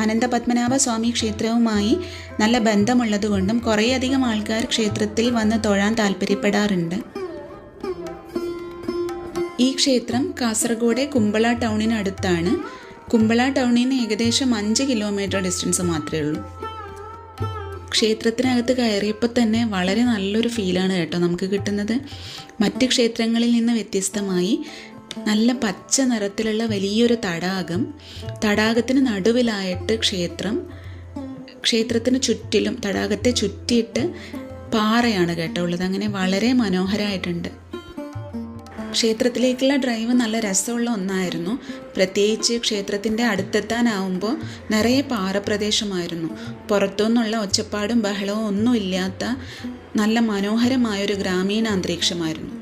അനന്തപത്മനാഭ സ്വാമി ക്ഷേത്രവുമായി നല്ല ബന്ധമുള്ളതുകൊണ്ടും കുറേയധികം ആൾക്കാർ ക്ഷേത്രത്തിൽ വന്ന് തൊഴാൻ താല്പര്യപ്പെടാറുണ്ട്. ഈ ക്ഷേത്രം കാസർഗോഡ് കുമ്പള ടൗണിനടുത്താണ്. കുമ്പള ടൗണിൽ നിന്ന് ഏകദേശം 5 കിലോമീറ്റർ ഡിസ്റ്റൻസ് മാത്രമേ ഉള്ളൂ. ക്ഷേത്രത്തിനകത്ത് കയറിയപ്പോൾ തന്നെ വളരെ നല്ലൊരു ഫീലാണ് കേട്ടോ നമുക്ക് കിട്ടുന്നത്. മറ്റ് ക്ഷേത്രങ്ങളിൽ നിന്ന് വ്യത്യസ്തമായി നല്ല പച്ച നിറത്തിലുള്ള വലിയൊരു തടാകം, തടാകത്തിന് നടുവിലായിട്ട് ക്ഷേത്രത്തിന് ചുറ്റിലും തടാകത്തെ ചുറ്റിയിട്ട് പാറയാണ് കേട്ടോ ഉള്ളത്. അങ്ങനെ വളരെ മനോഹരമായിട്ടുണ്ട്. ക്ഷേത്രത്തിലേക്കുള്ള ഡ്രൈവ് നല്ല രസമുള്ള ഒന്നായിരുന്നു. പ്രത്യേകിച്ച് ക്ഷേത്രത്തിൻ്റെ അടുത്തെത്താനാവുമ്പോൾ നിറയെ പാറപ്രദേശമായിരുന്നു. പുറത്തുനിന്നുള്ള ഒച്ചപ്പാടും ബഹളവും ഒന്നുമില്ലാത്ത നല്ല മനോഹരമായൊരു ഗ്രാമീണ അന്തരീക്ഷമായിരുന്നു.